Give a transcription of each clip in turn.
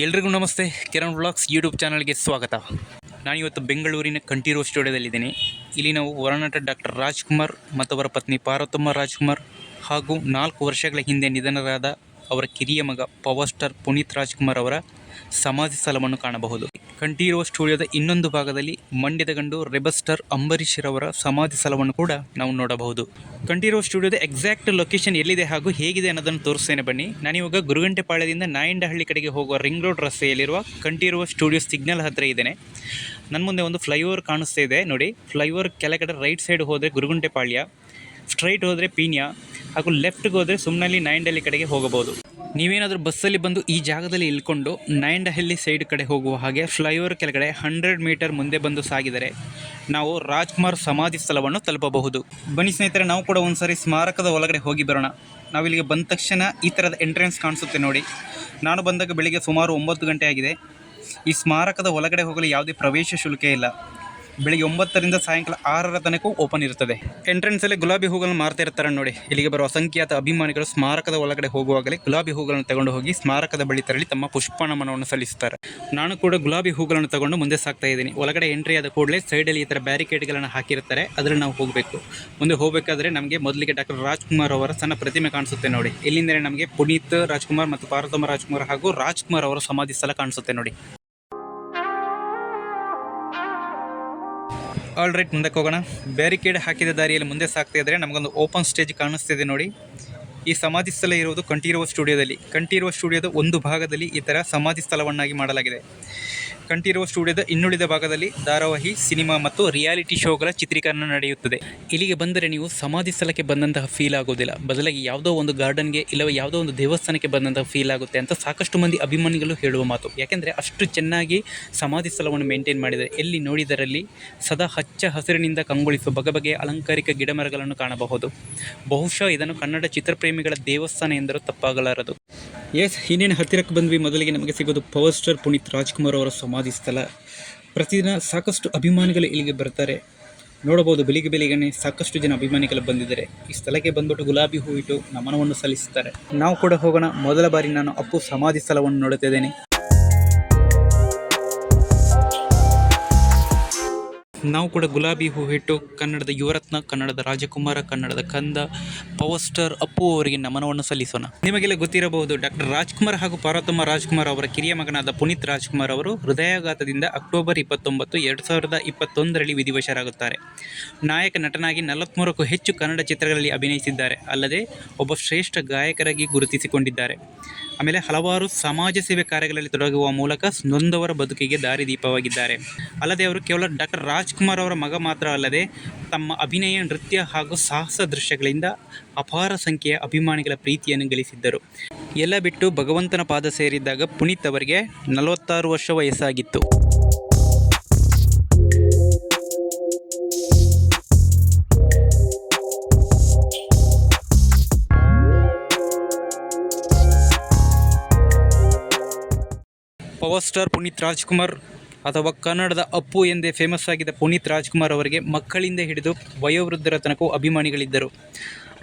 ಎಲ್ರಿಗೂ ನಮಸ್ತೆ. Kiran vlogs YouTube ಚಾನಲ್ಗೆ ಸ್ವಾಗತ. ನಾನಿವತ್ತು ಬೆಂಗಳೂರಿನ ಕಂಠೀರವ ಸ್ಟುಡಿಯೋದಲ್ಲಿದ್ದೀನಿ. ಇಲ್ಲಿ ನಾವು ವರನಟ ಡಾಕ್ಟರ್ ರಾಜ್ಕುಮಾರ್ ಮತ್ತು ಅವರ ಪತ್ನಿ ಪಾರ್ವತಮ್ಮ ರಾಜ್ಕುಮಾರ್ ಹಾಗೂ 4 ವರ್ಷಗಳ ಹಿಂದೆ ನಿಧನರಾದ ಅವರ ಕಿರಿಯ ಮಗ ಪವರ್ ಸ್ಟಾರ್ ಪುನೀತ್ ರಾಜ್ಕುಮಾರ್ ಅವರ ಸಮಾಧಿ ಸ್ಥಳವನ್ನು ಕಾಣಬಹುದು. ಕಂಠೀರವ ಸ್ಟುಡಿಯೋದ ಇನ್ನೊಂದು ಭಾಗದಲ್ಲಿ ಮಂಡ್ಯದ ಗಂಡು ರೆಬಲ್ ಸ್ಟಾರ್ ಅಂಬರೀಷ್ ರವರ ಸಮಾಧಿ ಸ್ಥಳವನ್ನು ಕೂಡ ನಾವು ನೋಡಬಹುದು. ಕಂಠೀರವ ಸ್ಟುಡಿಯೋದ ಎಕ್ಸಾಕ್ಟ್ ಲೊಕೇಶನ್ ಎಲ್ಲಿದೆ ಹಾಗೂ ಹೇಗಿದೆ ಅನ್ನೋದನ್ನು ತೋರಿಸ್ತೇನೆ ಬನ್ನಿ. ನಾನಿವಾಗ ಗುರುಗಂಟೆಪಾಳ್ಯದಿಂದ ನಾಯಂಡಹಳ್ಳಿ ಕಡೆಗೆ ಹೋಗುವ ರಿಂಗ್ ರೋಡ್ ರಸ್ತೆಯಲ್ಲಿರುವ ಕಂಠೀರವ ಸ್ಟುಡಿಯೋ ಸಿಗ್ನಲ್ ಹತ್ತಿರ ಇದ್ದೇನೆ. ನನ್ನ ಮುಂದೆ ಒಂದು ಫ್ಲೈಓವರ್ ಕಾಣಿಸ್ತಾ ಇದೆ ನೋಡಿ. ಫ್ಲೈಓವರ್ ಕೆಳಗಡೆ ರೈಟ್ ಸೈಡ್ ಹೋದರೆ ಗುರುಗಂಟೆಪಾಳ್ಯ, ಸ್ಟ್ರೈಟ್ ಹೋದರೆ ಪೀಣ್ಯ ಹಾಗೂ ಲೆಫ್ಟ್ಗೆ ಹೋದರೆ ಸುಮ್ಮನಲ್ಲಿ ನಾಯಂಡಹಳ್ಳಿ ಕಡೆಗೆ ಹೋಗಬಹುದು. ನೀವೇನಾದರೂ ಬಸ್ಸಲ್ಲಿ ಬಂದು ಈ ಜಾಗದಲ್ಲಿ ಇಳ್ಕೊಂಡು ನಾಯಂಡಹಳ್ಳಿ ಸೈಡ್ ಕಡೆ ಹೋಗುವ ಹಾಗೆ ಫ್ಲೈಓವರ್ ಕೆಳಗಡೆ 100 ಮೀಟರ್ ಮುಂದೆ ಬಂದು ಸಾಗಿದರೆ ನಾವು ರಾಜ್ಕುಮಾರ್ ಸಮಾಧಿ ಸ್ಥಳವನ್ನು ತಲುಪಬಹುದು. ಬನ್ನಿ ಸ್ನೇಹಿತರೆ, ನಾವು ಕೂಡ ಒಂದ್ಸರಿ ಸ್ಮಾರಕದ ಒಳಗಡೆ ಹೋಗಿ ಬರೋಣ. ನಾವಿಲ್ಲಿಗೆ ಬಂದ ತಕ್ಷಣ ಈ ಥರದ ಎಂಟ್ರೆನ್ಸ್ ಕಾಣಿಸುತ್ತೆ ನೋಡಿ. ನಾನು ಬಂದಾಗ ಬೆಳಿಗ್ಗೆ ಸುಮಾರು 9 ಗಂಟೆ ಆಗಿದೆ. ಈ ಸ್ಮಾರಕದ ಒಳಗಡೆ ಹೋಗಲು ಯಾವುದೇ ಪ್ರವೇಶ ಶುಲ್ಕ ಇಲ್ಲ. ಬೆಳಿಗ್ಗೆ 9ರಿಂದ ಸಾಯಂಕಾಲ 6 ತನಕ ಓಪನ್ ಇರುತ್ತದೆ. ಎಂಟ್ರೆನ್ಸಲ್ಲಿ ಗುಲಾಬಿ ಹೂಗಳನ್ನು ಮಾರ್ತಾ ಇರ್ತಾರೆ ನೋಡಿ. ಇಲ್ಲಿಗೆ ಬರುವ ಅಸಂಖ್ಯಾತ ಅಭಿಮಾನಿಗಳು ಸ್ಮಾರಕದ ಒಳಗಡೆ ಹೋಗುವಾಗಲೇ ಗುಲಾಬಿ ಹೂಗಳನ್ನು ತಗೊಂಡು ಹೋಗಿ ಸ್ಮಾರಕದ ಬಳಿ ತೆರಳಿ ತಮ್ಮ ಪುಷ್ಪ ನಮನವನ್ನು ಸಲ್ಲಿಸುತ್ತಾರೆ. ನಾನು ಕೂಡ ಗುಲಾಬಿ ಹೂಗಳನ್ನು ತಗೊಂಡು ಮುಂದೆ ಸಾಗ್ತಾ ಇದ್ದೀನಿ. ಒಳಗಡೆ ಎಂಟ್ರಿ ಆದ ಕೂಡಲೇ ಸೈಡಲ್ಲಿ ಈ ಥರ ಬ್ಯಾರಿಕೇಡ್ಗಳನ್ನು ಹಾಕಿರ್ತಾರೆ, ಅದರಲ್ಲಿ ನಾವು ಹೋಗಬೇಕು. ಮುಂದೆ ಹೋಗಬೇಕಾದ್ರೆ ನಮಗೆ ಮೊದಲಿಗೆ ಡಾಕ್ಟರ್ ರಾಜ್ಕುಮಾರ್ ಅವರ ಸಣ್ಣ ಪ್ರತಿಮೆ ಕಾಣಿಸುತ್ತೆ ನೋಡಿ. ಇಲ್ಲಿಂದಲೇ ನಮಗೆ ಪುನೀತ್ ರಾಜ್ಕುಮಾರ್ ಮತ್ತು ಪಾರ್ವತಮ್ಮ ರಾಜ್ಕುಮಾರ್ ಹಾಗೂ ರಾಜ್ಕುಮಾರ್ ಅವರ ಸಮಾಧಿ ಸ್ಥಳ ಕಾಣಿಸುತ್ತೆ ನೋಡಿ. ಆಲ್ ರೈಟ್, ಮುಂದಕ್ಕೆ ಹೋಗೋಣ. ಬ್ಯಾರಿಕೇಡ್ ಹಾಕಿದ ದಾರಿಯಲ್ಲಿ ಮುಂದೆ ಸಾಗ್ತಾ ಇದ್ದರೆ ನಮಗೊಂದು ಓಪನ್ ಸ್ಟೇಜ್ ಕಾಣಿಸ್ತಿದೆ ನೋಡಿ. ಈ ಸಮಾಧಿ ಸ್ಥಳ ಇರುವುದು ಕಂಠೀರವ ಸ್ಟುಡಿಯೋದಲ್ಲಿ. ಕಂಠೀರವ ಸ್ಟುಡಿಯೋದ ಒಂದು ಭಾಗದಲ್ಲಿ ಈ ಥರ ಸಮಾಧಿ ಸ್ಥಳವನ್ನಾಗಿ ಮಾಡಲಾಗಿದೆ. ಕಂಠೀರವ ಸ್ಟುಡಿಯೋದ ಇನ್ನುಳಿದ ಭಾಗದಲ್ಲಿ ಧಾರಾವಾಹಿ, ಸಿನಿಮಾ ಮತ್ತು ರಿಯಾಲಿಟಿ ಶೋಗಳ ಚಿತ್ರೀಕರಣ ನಡೆಯುತ್ತದೆ. ಇಲ್ಲಿಗೆ ಬಂದರೆ ನೀವು ಸಮಾಧಿ ಸ್ಥಳಕ್ಕೆ ಬಂದಂತಹ ಫೀಲ್ ಆಗೋದಿಲ್ಲ, ಬದಲಾಗಿ ಯಾವುದೋ ಒಂದು ಗಾರ್ಡನ್ಗೆ ಇಲ್ಲವೇ ಯಾವುದೋ ಒಂದು ದೇವಸ್ಥಾನಕ್ಕೆ ಬಂದಂತಹ ಫೀಲ್ ಆಗುತ್ತೆ ಅಂತ ಸಾಕಷ್ಟು ಮಂದಿ ಅಭಿಮಾನಿಗಳು ಹೇಳುವ ಮಾತು. ಯಾಕೆಂದರೆ ಅಷ್ಟು ಚೆನ್ನಾಗಿ ಸಮಾಧಿ ಸ್ಥಳವನ್ನು ಮೇಂಟೈನ್ ಮಾಡಿದರೆ ಎಲ್ಲಿ ನೋಡಿದರಲ್ಲಿ ಸದಾ ಹಚ್ಚ ಹಸಿರಿನಿಂದ ಕಂಗೊಳಿಸುವ ಬಗೆಬಗೆಯ ಅಲಂಕಾರಿಕ ಗಿಡಮರಗಳನ್ನು ಕಾಣಬಹುದು. ಬಹುಶಃ ಇದನ್ನು ಕನ್ನಡ ಚಿತ್ರಪ್ರೇಮಿಗಳ ದೇವಸ್ಥಾನ ಎಂದರೂ ತಪ್ಪಾಗಲಾರದು. ಎಸ್, ಇನ್ನೇನು ಹತ್ತಿರಕ್ಕೆ ಬಂದ್ವಿ. ಮೊದಲಿಗೆ ನಮಗೆ ಸಿಗೋದು ಪವರ್ ಸ್ಟಾರ್ ಪುನೀತ್ ರಾಜ್ಕುಮಾರ್ ಅವರ ಸಮಾಧಿ ಸ್ಥಳ. ಪ್ರತಿದಿನ ಸಾಕಷ್ಟು ಅಭಿಮಾನಿಗಳು ಇಲ್ಲಿಗೆ ಬರ್ತಾರೆ. ನೋಡಬಹುದು, ಬೆಳಿಗ್ಗೆನೇ ಸಾಕಷ್ಟು ಜನ ಅಭಿಮಾನಿಗಳು ಬಂದಿದ್ದಾರೆ. ಈ ಸ್ಥಳಕ್ಕೆ ಬಂದ್ಬಿಟ್ಟು ಗುಲಾಬಿ ಹೂ ಇಟ್ಟು ನಮನವನ್ನು ಸಲ್ಲಿಸುತ್ತಾರೆ. ನಾವು ಕೂಡ ಹೋಗೋಣ. ಮೊದಲ ಬಾರಿ ನಾನು ಅಪ್ಪು ಸಮಾಧಿ ಸ್ಥಳವನ್ನು ನೋಡುತ್ತಿದ್ದೇನೆ. ನಾವು ಕೂಡ ಗುಲಾಬಿ ಹೂ ಇಟ್ಟು ಕನ್ನಡದ ಯುವರತ್ನ, ಕನ್ನಡದ ರಾಜಕುಮಾರ, ಕನ್ನಡದ ಕಂದ ಪವರ್ ಸ್ಟಾರ್ ಅಪ್ಪು ಅವರಿಗೆ ನಮನವನ್ನು ಸಲ್ಲಿಸೋಣ. ನಿಮಗೆಲ್ಲ ಗೊತ್ತಿರಬಹುದು, ಡಾಕ್ಟರ್ ರಾಜ್ಕುಮಾರ್ ಹಾಗೂ ಪಾರ್ವತಮ್ಮ ರಾಜ್ಕುಮಾರ್ ಅವರ ಕಿರಿಯ ಮಗನಾದ ಪುನೀತ್ ರಾಜ್ಕುಮಾರ್ ಅವರು ಹೃದಯಾಘಾತದಿಂದ ಅಕ್ಟೋಬರ್ 29, 2021ರಲ್ಲಿ ವಿಧಿವಶರಾಗುತ್ತಾರೆ. ನಾಯಕ ನಟನಾಗಿ 43ಕ್ಕೂ ಹೆಚ್ಚು ಕನ್ನಡ ಚಿತ್ರಗಳಲ್ಲಿ ಅಭಿನಯಿಸಿದ್ದಾರೆ. ಅಲ್ಲದೆ ಒಬ್ಬ ಶ್ರೇಷ್ಠ ಗಾಯಕರಾಗಿ ಗುರುತಿಸಿಕೊಂಡಿದ್ದಾರೆ. ಆಮೇಲೆ ಹಲವಾರು ಸಮಾಜ ಸೇವೆ ಕಾರ್ಯಗಳಲ್ಲಿ ತೊಡಗುವ ಮೂಲಕ ನೊಂದವರ ಬದುಕಿಗೆ ದಾರಿದೀಪವಾಗಿದ್ದಾರೆ. ಅಲ್ಲದೆ ಅವರು ಕೇವಲ ಡಾಕ್ಟರ್ ರಾಜ್ಕುಮಾರ್ ಅವರ ಮಗ ಮಾತ್ರ ಅಲ್ಲದೆ ತಮ್ಮ ಅಭಿನಯ, ನೃತ್ಯ ಹಾಗೂ ಸಾಹಸ ದೃಶ್ಯಗಳಿಂದ ಅಪಾರ ಸಂಖ್ಯೆಯ ಅಭಿಮಾನಿಗಳ ಪ್ರೀತಿಯನ್ನು ಗಳಿಸಿದ್ದರು. ಎಲ್ಲ ಬಿಟ್ಟು ಭಗವಂತನ ಪಾದ ಸೇರಿದ್ದಾಗ ಪುನೀತ್ ಅವರಿಗೆ 46 ವರ್ಷ ವಯಸ್ಸಾಗಿತ್ತು. ಪವರ್ ಸ್ಟಾರ್ ಪುನೀತ್ ರಾಜ್ಕುಮಾರ್ ಅಥವಾ ಕನ್ನಡದ ಅಪ್ಪು ಎಂದೇ ಫೇಮಸ್ ಆಗಿದ್ದ ಪುನೀತ್ ರಾಜ್ಕುಮಾರ್ ಅವರಿಗೆ ಮಕ್ಕಳಿಂದ ಹಿಡಿದು ವಯೋವೃದ್ಧರ ತನಕ ಅಭಿಮಾನಿಗಳಿದ್ದರು.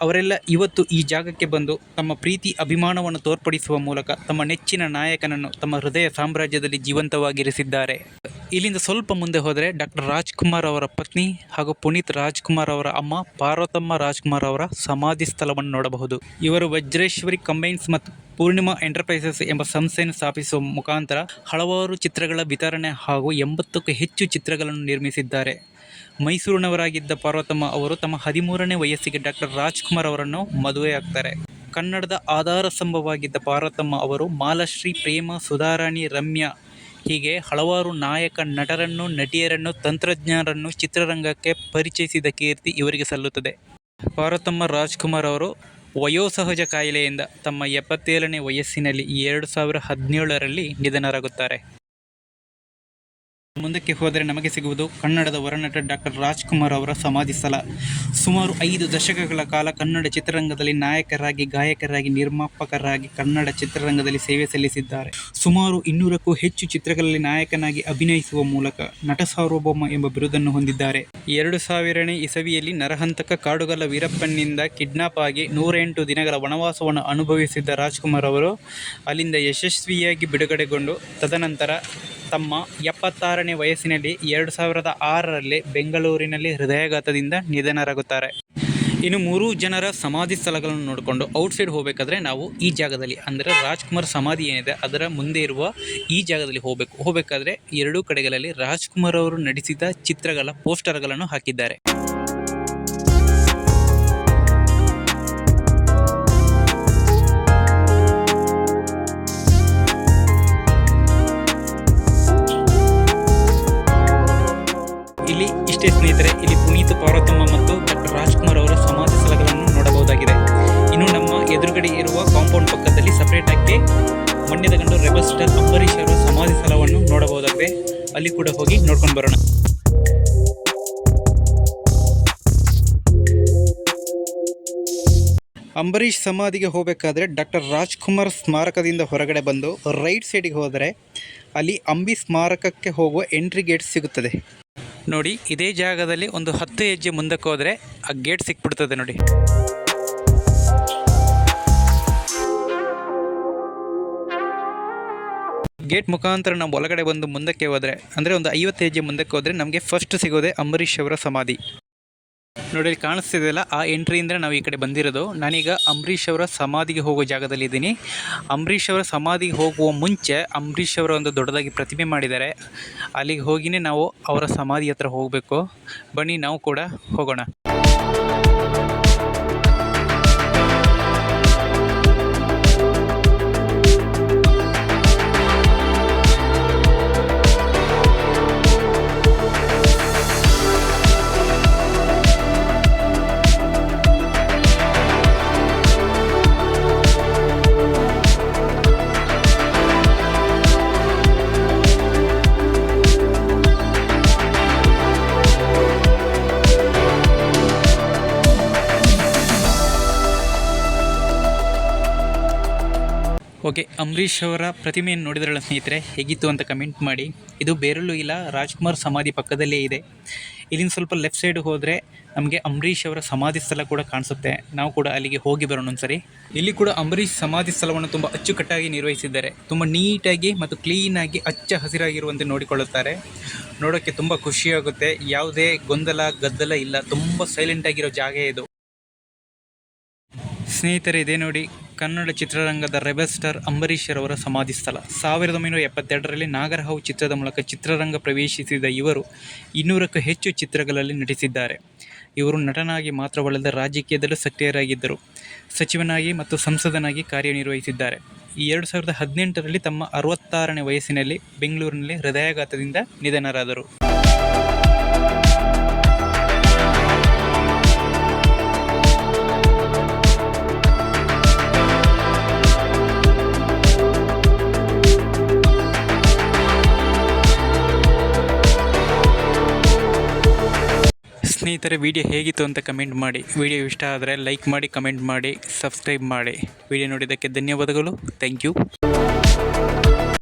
ಅವರೆಲ್ಲ ಇವತ್ತು ಈ ಜಾಗಕ್ಕೆ ಬಂದು ತಮ್ಮ ಪ್ರೀತಿ ಅಭಿಮಾನವನ್ನು ತೋರ್ಪಡಿಸುವ ಮೂಲಕ ತಮ್ಮ ನೆಚ್ಚಿನ ನಾಯಕನನ್ನು ತಮ್ಮ ಹೃದಯ ಸಾಮ್ರಾಜ್ಯದಲ್ಲಿ ಜೀವಂತವಾಗಿರಿಸಿದ್ದಾರೆ. ಇಲ್ಲಿಂದ ಸ್ವಲ್ಪ ಮುಂದೆ ಹೋದರೆ ಡಾಕ್ಟರ್ ರಾಜ್ಕುಮಾರ್ ಅವರ ಪತ್ನಿ ಹಾಗೂ ಪುನೀತ್ ರಾಜ್ಕುಮಾರ್ ಅವರ ಅಮ್ಮ ಪಾರ್ವತಮ್ಮ ರಾಜ್ಕುಮಾರ್ ಅವರ ಸಮಾಧಿ ಸ್ಥಳವನ್ನು ನೋಡಬಹುದು. ಇವರು ವಜ್ರೇಶ್ವರಿ ಕಂಬೈನ್ಸ್ ಮತ್ತು ಪೂರ್ಣಿಮಾ ಎಂಟರ್ಪ್ರೈಸಸ್ ಎಂಬ ಸಂಸ್ಥೆಯನ್ನು ಸ್ಥಾಪಿಸುವ ಮುಖಾಂತರ ಹಲವಾರು ಚಿತ್ರಗಳ ವಿತರಣೆ ಹಾಗೂ 80ಕ್ಕೂ ಹೆಚ್ಚು ಚಿತ್ರಗಳನ್ನು ನಿರ್ಮಿಸಿದ್ದಾರೆ. ಮೈಸೂರಿನವರಾಗಿದ್ದ ಪಾರ್ವತಮ್ಮ ಅವರು ತಮ್ಮ 13ನೇ ವಯಸ್ಸಿಗೆ ಡಾಕ್ಟರ್ ರಾಜ್ಕುಮಾರ್ ಅವರನ್ನು ಮದುವೆಯಾಗ್ತಾರೆ. ಕನ್ನಡದ ಆಧಾರ ಸ್ತಂಭವಾಗಿದ್ದ ಪಾರ್ವತಮ್ಮ ಅವರು ಮಾಲಾಶ್ರೀ, ಪ್ರೇಮ, ಸುಧಾರಾಣಿ, ರಮ್ಯಾ ಹೀಗೆ ಹಲವಾರು ನಾಯಕ ನಟರನ್ನು, ನಟಿಯರನ್ನು, ತಂತ್ರಜ್ಞರನ್ನು ಚಿತ್ರರಂಗಕ್ಕೆ ಪರಿಚಯಿಸಿದ ಕೀರ್ತಿ ಇವರಿಗೆ ಸಲ್ಲುತ್ತದೆ. ಪಾರ್ವತಮ್ಮ ರಾಜ್ಕುಮಾರ್ ಅವರು ವಯೋಸಹಜ ಕಾಯಿಲೆಯಿಂದ ತಮ್ಮ 77ನೇ ವಯಸ್ಸಿನಲ್ಲಿ 2017ರಲ್ಲಿ ನಿಧನರಾಗುತ್ತಾರೆ. ಮುಂದಕ್ಕೆ ಹೋದರೆ ನಮಗೆ ಸಿಗುವುದು ಕನ್ನಡದ ವರನಟ ಡಾಕ್ಟರ್ ರಾಜ್ಕುಮಾರ್ ಅವರ ಸಮಾಧಿ ಸ್ಥಳ. ಸುಮಾರು 5 ದಶಕಗಳ ಕಾಲ ಕನ್ನಡ ಚಿತ್ರರಂಗದಲ್ಲಿ ನಾಯಕರಾಗಿ, ಗಾಯಕರಾಗಿ, ನಿರ್ಮಾಪಕರಾಗಿ ಕನ್ನಡ ಚಿತ್ರರಂಗದಲ್ಲಿ ಸೇವೆ ಸಲ್ಲಿಸಿದ್ದಾರೆ. ಸುಮಾರು 200ಕ್ಕೂ ಹೆಚ್ಚು ಚಿತ್ರಗಳಲ್ಲಿ ನಾಯಕನಾಗಿ ಅಭಿನಯಿಸುವ ಮೂಲಕ ನಟ ಸಾರ್ವಭೌಮ ಎಂಬ ಬಿರುದನ್ನು ಹೊಂದಿದ್ದಾರೆ. 2000ನೇ ಇಸವಿಯಲ್ಲಿ ನರಹಂತಕ ಕಾಡುಗಲ್ಲ ವೀರಪ್ಪನ್ನಿಂದ ಕಿಡ್ನಾಪ್ ಆಗಿ 108 ದಿನಗಳ ವನವಾಸವನ್ನು ಅನುಭವಿಸಿದ್ದ ರಾಜ್ಕುಮಾರ್ ಅವರು ಅಲ್ಲಿಂದ ಯಶಸ್ವಿಯಾಗಿ ಬಿಡುಗಡೆಗೊಂಡು ತದನಂತರ ತಮ್ಮ 76ನೇ ವಯಸ್ಸಿನಲ್ಲಿ 2006ರಲ್ಲಿ ಬೆಂಗಳೂರಿನಲ್ಲಿ ಹೃದಯಾಘಾತದಿಂದ ನಿಧನರಾಗುತ್ತಾರೆ. ಇನ್ನು 3 ಜನರ ಸಮಾಧಿ ಸ್ಥಳಗಳನ್ನು ನೋಡಿಕೊಂಡು ಔಟ್ಸೈಡ್ ಹೋಗಬೇಕಾದ್ರೆ ನಾವು ಈ ಜಾಗದಲ್ಲಿ ಅಂದರೆ ರಾಜ್ಕುಮಾರ್ ಸಮಾಧಿ ಏನಿದೆ ಅದರ ಮುಂದೆ ಇರುವ ಈ ಜಾಗದಲ್ಲಿ ಹೋಗಬೇಕಾದ್ರೆ 2 ಕಡೆಗಳಲ್ಲಿ ರಾಜ್ಕುಮಾರ್ ಅವರು ನಟಿಸಿದ ಚಿತ್ರಗಳ ಪೋಸ್ಟರ್ಗಳನ್ನು ಹಾಕಿದ್ದಾರೆ. ಇಲ್ಲಿ ಇಷ್ಟೇ ಸ್ನೇಹಿತರೆ, ಇಲ್ಲಿ ಪುನೀತ್, ಪಾರ್ವತಮ್ಮ ಮತ್ತು ಡಾಕ್ಟರ್ ರಾಜ್ಕುಮಾರ್ ಅವರ ಸಮಾಧಿ ಸ್ಥಳಗಳನ್ನು ನೋಡಬಹುದಾಗಿದೆ. ಇನ್ನು ನಮ್ಮ ಎದುರುಗಡೆ ಇರುವ ಕಾಂಪೌಂಡ್ ಪಕ್ಕದಲ್ಲಿ ಸಪರೇಟ್ ಆಗಿ ಮಂಡ್ಯದ ಗಂಡು ರೆಬಲ್ ಸ್ಟಾರ್ ಅಂಬರೀಷ್ ಅವರ ಸಮಾಧಿ ಸ್ಥಳವನ್ನು ನೋಡಬಹುದಾಗಿದೆ. ಅಲ್ಲಿ ಕೂಡ ಹೋಗಿ ನೋಡ್ಕೊಂಡು ಬರೋಣ. ಅಂಬರೀಷ್ ಸಮಾಧಿಗೆ ಹೋಗಬೇಕಾದ್ರೆ ಡಾಕ್ಟರ್ ರಾಜ್ಕುಮಾರ್ ಸ್ಮಾರಕದಿಂದ ಹೊರಗಡೆ ಬಂದು ರೈಟ್ ಸೈಡಿಗೆ ಹೋದರೆ ಅಲ್ಲಿ ಅಂಬಿ ಸ್ಮಾರಕಕ್ಕೆ ಹೋಗುವ ಎಂಟ್ರಿ ಗೇಟ್ ಸಿಗುತ್ತದೆ ನೋಡಿ. ಇದೇ ಜಾಗದಲ್ಲಿ ಒಂದು 10 ಹೆಜ್ಜೆ ಮುಂದಕ್ಕೆ ಹೋದರೆ ಆ ಗೇಟ್ ಸಿಕ್ಬಿಡ್ತದೆ ನೋಡಿ. ಗೇಟ್ ಮುಖಾಂತರ ನಾವು ಒಳಗಡೆ ಬಂದು ಮುಂದಕ್ಕೆ ಹೋದರೆ ಅಂದರೆ ಒಂದು 50 ಹೆಜ್ಜೆ ಮುಂದಕ್ಕೆ ಹೋದರೆ ನಮಗೆ ಫಸ್ಟ್ ಸಿಗೋದೆ ಅಂಬರೀಷ್ ಅವರ ಸಮಾಧಿ ನೋಡಿ. ಕಾಣಿಸ್ತಿದೆಯಲ್ಲ, ಆ ಎಂಟ್ರಿಯಿಂದ ನಾವು ಈ ಕಡೆ ಬಂದಿರೋದು. ನಾನೀಗ ಅಂಬರೀಷ್ ಅವರ ಸಮಾಧಿಗೆ ಹೋಗೋ ಜಾಗದಲ್ಲಿ ಇದ್ದೀನಿ. ಅಂಬರೀಷ್ ಅವರ ಸಮಾಧಿಗೆ ಹೋಗುವ ಮುಂಚೆ ಅಂಬರೀಷ್ ಅವರ ಒಂದು ದೊಡ್ಡದಾಗಿ ಪ್ರತಿಮೆ ಮಾಡಿದ್ದಾರೆ. ಅಲ್ಲಿಗೆ ಹೋಗಿನೇ ನಾವು ಅವರ ಸಮಾಧಿ ಹತ್ರ ಹೋಗಬೇಕು. ಬನ್ನಿ ನಾವು ಕೂಡ ಹೋಗೋಣ. ಓಕೆ, ಅಂಬರೀಷ್ ಅವರ ಪ್ರತಿಮೆಯನ್ನು ನೋಡಿದ್ರಲ್ಲ ಸ್ನೇಹಿತರೆ, ಹೇಗಿತ್ತು ಅಂತ ಕಮೆಂಟ್ ಮಾಡಿ. ಇದು ಬೇರೆಲ್ಲೂ ಇಲ್ಲ, ರಾಜ್ಕುಮಾರ್ ಸಮಾಧಿ ಪಕ್ಕದಲ್ಲೇ ಇದೆ. ಇಲ್ಲಿಂದ ಸ್ವಲ್ಪ ಲೆಫ್ಟ್ ಸೈಡ್ ಹೋದರೆ ನಮಗೆ ಅಂಬರೀಷ್ ಅವರ ಸಮಾಧಿ ಸ್ಥಳ ಕೂಡ ಕಾಣಿಸುತ್ತೆ. ನಾವು ಕೂಡ ಅಲ್ಲಿಗೆ ಹೋಗಿ ಬರೋಣ ಒಂದ್ಸರಿ. ಇಲ್ಲಿ ಕೂಡ ಅಂಬರೀಷ್ ಸಮಾಧಿ ಸ್ಥಳವನ್ನು ತುಂಬ ಅಚ್ಚುಕಟ್ಟಾಗಿ ನಿರ್ವಹಿಸಿದ್ದಾರೆ. ತುಂಬ ನೀಟಾಗಿ ಮತ್ತು ಕ್ಲೀನಾಗಿ ಹಚ್ಚ ಹಸಿರಾಗಿರುವಂತೆ ನೋಡಿಕೊಳ್ಳುತ್ತಾರೆ. ನೋಡೋಕ್ಕೆ ತುಂಬ ಖುಷಿಯಾಗುತ್ತೆ. ಯಾವುದೇ ಗೊಂದಲ ಗದ್ದಲ ಇಲ್ಲ, ತುಂಬ ಸೈಲೆಂಟಾಗಿರೋ ಜಾಗ ಇದು ಸ್ನೇಹಿತರೆ. ಇದೇ ನೋಡಿ, ಕನ್ನಡ ಚಿತ್ರರಂಗದ ರೆಬಲ್ ಸ್ಟಾರ್ ಅಂಬರೀಷರವರ ಸಮಾಧಿ ಸ್ಥಳ. 1972ರಲ್ಲಿ ನಾಗರಹಾವು ಚಿತ್ರದ ಮೂಲಕ ಚಿತ್ರರಂಗ ಪ್ರವೇಶಿಸಿದ ಇವರು 200ಕ್ಕೂ ಹೆಚ್ಚು ಚಿತ್ರಗಳಲ್ಲಿ ನಟಿಸಿದ್ದಾರೆ. ಇವರು ನಟನಾಗಿ ಮಾತ್ರವಲ್ಲದೆ ರಾಜಕೀಯದಲ್ಲೂ ಸಕ್ರಿಯರಾಗಿದ್ದರು. ಸಚಿವನಾಗಿ ಮತ್ತು ಸಂಸದನಾಗಿ ಕಾರ್ಯನಿರ್ವಹಿಸಿದ್ದಾರೆ. 2018ರಲ್ಲಿ ತಮ್ಮ 66ನೇ ವಯಸ್ಸಿನಲ್ಲಿ ಬೆಂಗಳೂರಿನಲ್ಲಿ ಹೃದಯಾಘಾತದಿಂದ ನಿಧನರಾದರು. ಸ್ನೇಹಿತರೆ, ವಿಡಿಯೋ ಹೇಗಿತ್ತು ಅಂತ ಕಮೆಂಟ್ ಮಾಡಿ. ವಿಡಿಯೋ ಇಷ್ಟ ಆದರೆ ಲೈಕ್ ಮಾಡಿ, ಕಮೆಂಟ್ ಮಾಡಿ, ಸಬ್ಸ್ಕ್ರೈಬ್ ಮಾಡಿ. ವಿಡಿಯೋ ನೋಡಿದ್ದಕ್ಕೆ ಧನ್ಯವಾದಗಳು. Thank you.